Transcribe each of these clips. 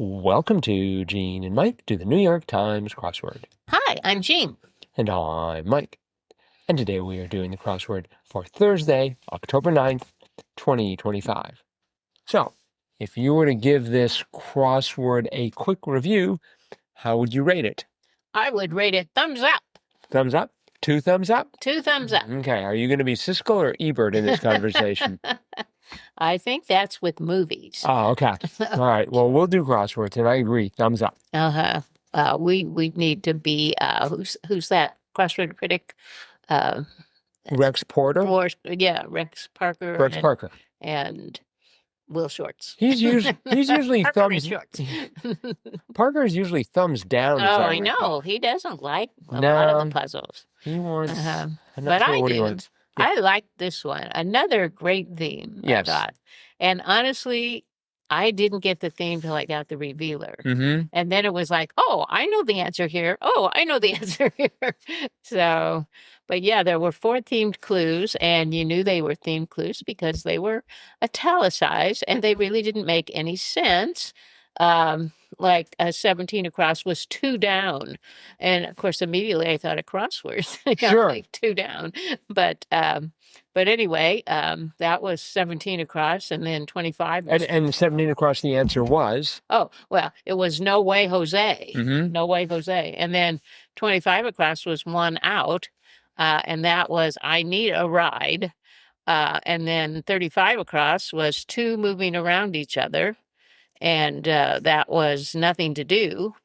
Welcome to Gene and Mike do the New York Times crossword. Hi, I'm Jean. And I'm Mike. And today we are doing the crossword for Thursday, October 9th, 2025. So, if you were to give this crossword a quick review, how would you rate it? I would rate it thumbs up. Thumbs up? 2 thumbs up? 2 thumbs up. Okay, are you going to be Siskel or Ebert in this conversation? I think that's with movies. Oh, okay. All right, well, we'll do crosswords, and I agree, thumbs up. We need to be, who's that crossword critic? Rex Porter? Rex Parker. Rex Parker. And Will Shorts. He's usually thumbs. Shorts. Parker is usually thumbs down. Oh, I know. He doesn't like a lot of the puzzles. He wants. But I do. Yeah. I like this one. Another great theme. Yes. I thought. And honestly, I didn't get the theme till I got the revealer. Mm-hmm. And then it was like, oh, I know the answer here. Oh, I know the answer here. So, but yeah, there were 4 themed clues, and you knew they were themed clues because they were italicized, and they really didn't make any sense. Like 17 across was 2 down. And of course, immediately I thought of crosswords. Sure. Like 2 down. But anyway, that was 17 across, and then 25. And 17 across, the answer was? Oh, well, it was No Way Jose. Mm-hmm. No Way Jose. And then 25 across was 1 out. And that was I Need a Ride. And then 35 across was 2 moving around each other. And that was Nothing to Do.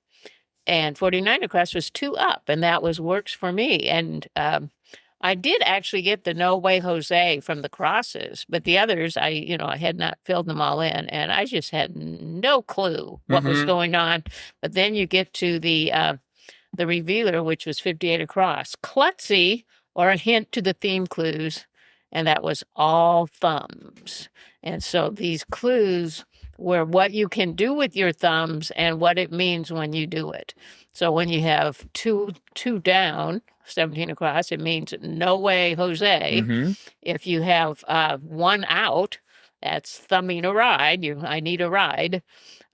And 49 across was 2 up, and that was Works for Me. And I did actually get the No Way Jose from the crosses, but the others, I had not filled them all in, and I just had no clue what was going on. But then you get to the revealer, which was 58 across. Klutzy, or a hint to the theme clues, and that was all thumbs. And so these clues were what you can do with your thumbs and what it means when you do it. So when you have two down, 17 across, it means No Way Jose. Mm-hmm. If you have 1 out, that's thumbing a ride. I need a ride.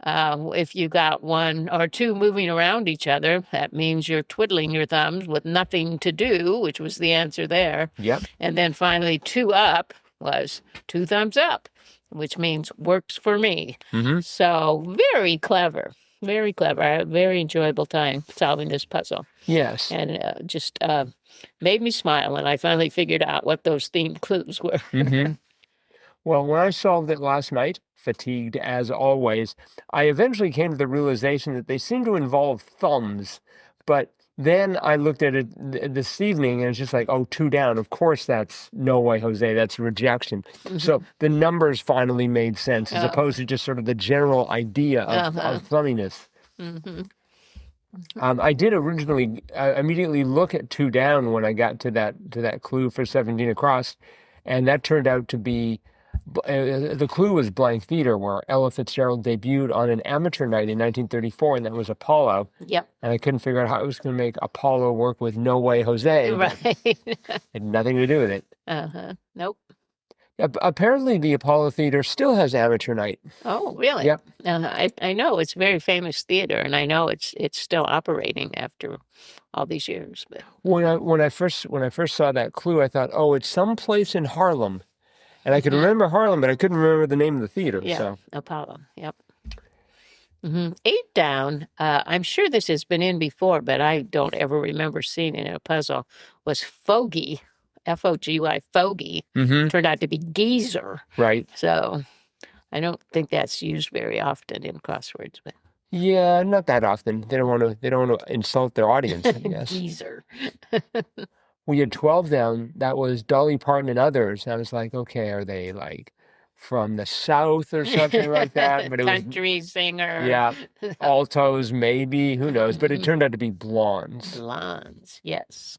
If you got 1 or 2 moving around each other, that means you're twiddling your thumbs with Nothing to Do, which was the answer there. Yep. And then finally 2 up was 2 thumbs up, which means Works for Me. Mm-hmm. So very clever. Very clever. I had a very enjoyable time solving this puzzle. Yes. And just made me smile, and I finally figured out what those themed clues were. Mm-hmm. Well, when I solved it last night, fatigued as always, I eventually came to the realization that they seem to involve thumbs. But then I looked at it this evening, and it's just like, 2 down. Of course, that's No Way Jose. That's rejection. Mm-hmm. So the numbers finally made sense, as opposed to just sort of the general idea of thumminess. Mm-hmm. I did originally immediately look at 2 down when I got to that clue for 17 across, and that turned out to be the clue was Blank Theater, where Ella Fitzgerald debuted on an amateur night in 1934, and that was Apollo. Yep. And I couldn't figure out how I was going to make Apollo work with No Way Jose. Right. Had nothing to do with it. Nope. Apparently, the Apollo Theater still has amateur night. Oh, really? Yep. I know it's a very famous theater, and I know it's still operating after all these years. But when I first saw that clue, I thought, it's someplace in Harlem. And I could remember Harlem, but I couldn't remember the name of the theater. Yeah, so. Apollo, yep. Mm-hmm. 8 down, I'm sure this has been in before, but I don't ever remember seeing it in a puzzle, was Fogey, F-O-G-Y, Fogey. Mm-hmm. Turned out to be geezer. Right. So I don't think that's used very often in crosswords. But yeah, not that often. They don't want to insult their audience, I guess. Geezer. We had 12 down. That was Dolly Parton and Others. I was like, okay, are they like from the South or something like that? But it country singer. Yeah, altos maybe. Who knows? But it turned out to be blondes. Blondes, yes.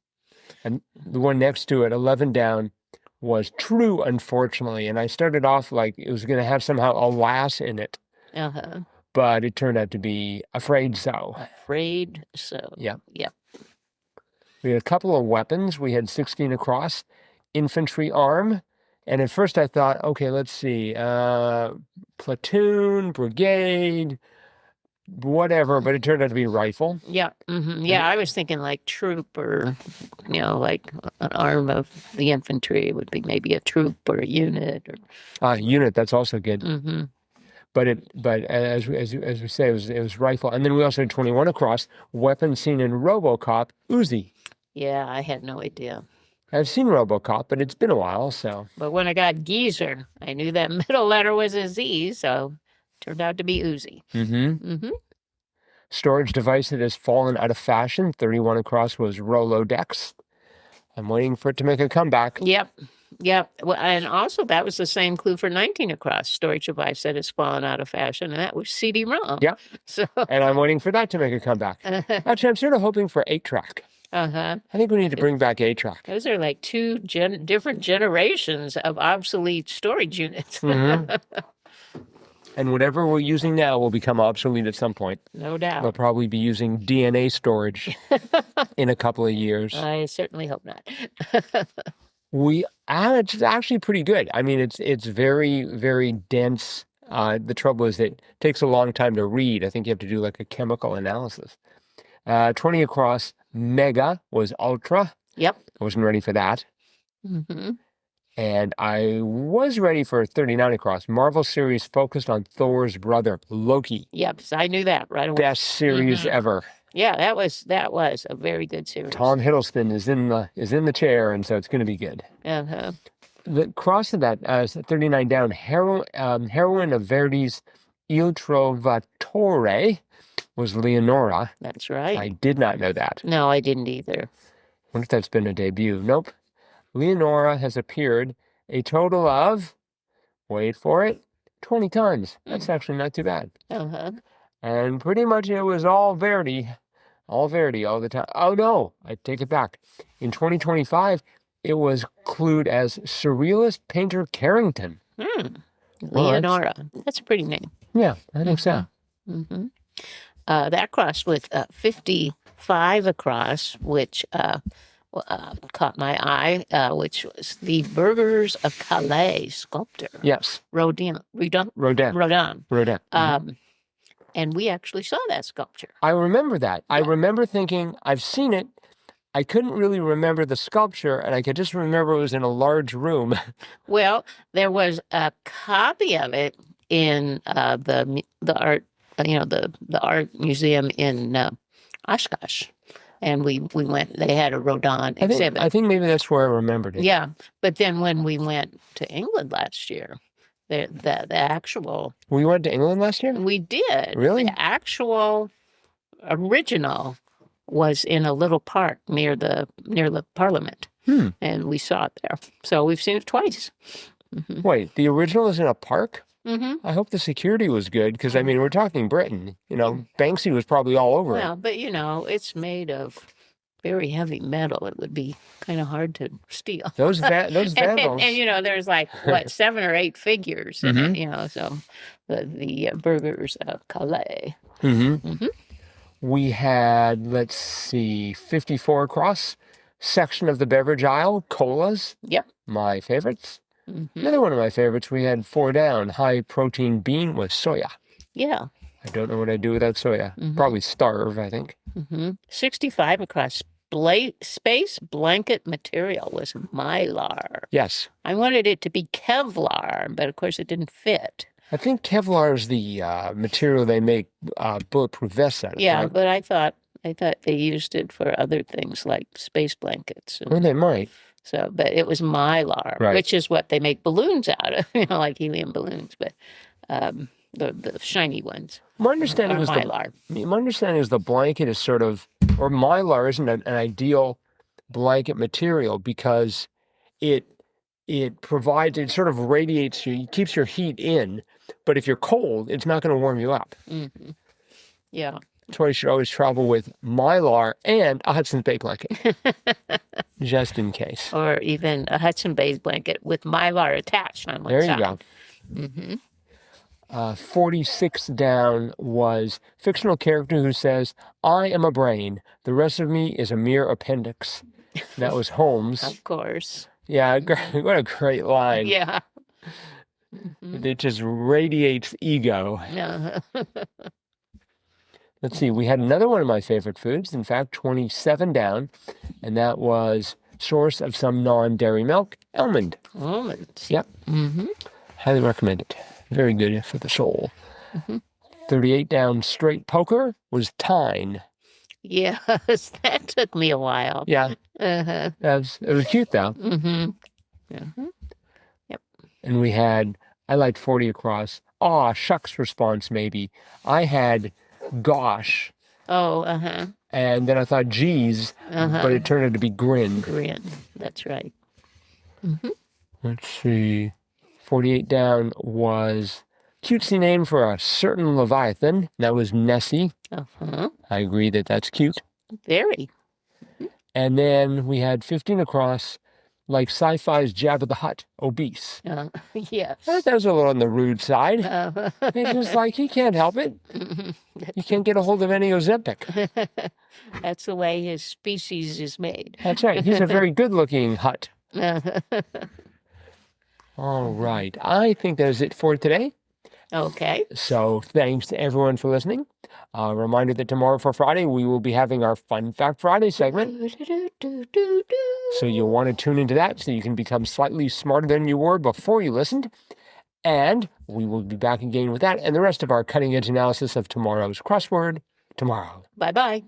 And the one next to it, 11 down, was True, unfortunately. And I started off like it was going to have somehow a lass in it. Uh-huh. But it turned out to be Afraid So. Afraid So. Yeah. Yep. We had a couple of weapons. We had 16 across, infantry arm. And at first I thought, okay, let's see, platoon, brigade, whatever, but it turned out to be a rifle. Yeah. Yeah, I was thinking like troop or, like an arm of the infantry would be maybe a troop or a unit or. Unit, that's also good. Mm-hmm. But as we say, it was rifle. And then we also had 21 across, weapon seen in RoboCop, Uzi. Yeah, I had no idea. I've seen RoboCop, but it's been a while, so. But when I got geezer, I knew that middle letter was a Z, so it turned out to be Uzi. Mm-hmm. Storage device that has fallen out of fashion, 31 across was Rolodex. I'm waiting for it to make a comeback. Yep. Well, and also that was the same clue for 19 across, storage device that has fallen out of fashion, and that was CD-ROM. Yeah. So. And I'm waiting for that to make a comeback. Actually, I'm sort of hoping for 8-track. I think we need to bring back 8-track. Those are like two different generations of obsolete storage units. And whatever we're using now will become obsolete at some point. No doubt. We'll probably be using DNA storage in a couple of years. I certainly hope not. It's actually pretty good. I mean, it's very, very dense. The trouble is it takes a long time to read. I think you have to do like a chemical analysis. 20 across, Mega was Ultra. Yep. I wasn't ready for that. And I was ready for 39 across. Marvel series focused on Thor's brother, Loki. Yep, so I knew that right away. Best series ever. Yeah, that was a very good series. Tom Hiddleston is in the chair, and so it's going to be good. The cross of that, 39 down, heroine of Verdi's Il Trovatore was Leonora. That's right. I did not know that. No, I didn't either. Wonder if that's been a debut. Nope. Leonora has appeared a total of, wait for it, 20 times. That's actually not too bad. And pretty much it was all Verdi all the time. Oh no, I take it back. In 2025, it was clued as surrealist painter Carrington. Leonora. That's a pretty name. Yeah, I think so. That crossed with 55 across, which caught my eye, which was the Burghers of Calais sculptor. Yes. Rodin. And we actually saw that sculpture. I remember that. I remember thinking, I've seen it. I couldn't really remember the sculpture, and I could just remember it was in a large room. Well, there was a copy of it in the art, the art museum in Oshkosh. And we went, they had a Rodin exhibit. I think maybe that's where I remembered it. Yeah. But then when we went to England last year, the actual... We went to England last year? We did. Really? The actual original was in a little park near the Parliament. And we saw it there. So we've seen it twice. Wait, the original is in a park? I hope the security was good, because, I mean, we're talking Britain. Banksy was probably all over it. Well, but, it's made of very heavy metal. It would be kind of hard to steal. Those vandals. And there's like, 7 or 8 figures in it, so the Burghers of Calais. We had, let's see, 54 across, section of the beverage aisle, colas. Yep. My favorites. Another one of my favorites, we had 4 down, high protein bean with soya. Yeah. I don't know what I'd do without soya. Probably starve, I think. 65 across, space blanket material was Mylar. Yes. I wanted it to be Kevlar, but of course it didn't fit. I think Kevlar is the material they make bulletproof vests out of. Yeah, right? but I thought they used it for other things like space blankets. Well, they might. So, but it was Mylar, which is what they make balloons out of, like helium balloons, but the shiny ones. My understanding is Mylar. My understanding is the blanket is sort of, or Mylar isn't an ideal blanket material because it sort of radiates you, keeps your heat in, but if you're cold, it's not going to warm you up. Yeah. That's why you should always travel with Mylar and a Hudson's Bay blanket, just in case. Or even a Hudson Bay blanket with Mylar attached on one side. There you go. 46 down was fictional character who says, "I am a brain. The rest of me is a mere appendix." That was Holmes. Of course. Yeah, what a great line. Yeah. It just radiates ego. Yeah. Let's see. We had another one of my favorite foods. In fact, 27 down, and that was source of some non-dairy milk, almond. Almonds. Yep. Mm-hmm. Highly recommend it. Very good for the soul. Mm-hmm. 38 down straight poker was tine. Yes, that took me a while. Yeah. Uh-huh. It was cute, though. Mm-hmm. Mm-hmm. Yep. And we had, I liked 40 across. Aw, shucks response, maybe. I had gosh. Oh, uh-huh. And then I thought, geez, but it turned out to be grin. Grin. That's right. Mm-hmm. Let's see. 48 down was cutesy name for a certain Leviathan. That was Nessie. Uh-huh. I agree that that's cute. Very. And then we had 15 across, like sci-fi's Jabba the Hutt, obese. Yes. That was a little on the rude side. Uh-huh. It's just like, he can't help it. You can't get a hold of any Ozempic. That's the way his species is made. That's right. He's a very good-looking Hutt. Uh-huh. All right. I think that is it for today. Okay. So thanks to everyone for listening. A reminder that tomorrow for Friday, we will be having our Fun Fact Friday segment. So you'll want to tune into that so you can become slightly smarter than you were before you listened. And we will be back again with that and the rest of our cutting edge analysis of tomorrow's crossword tomorrow. Bye-bye.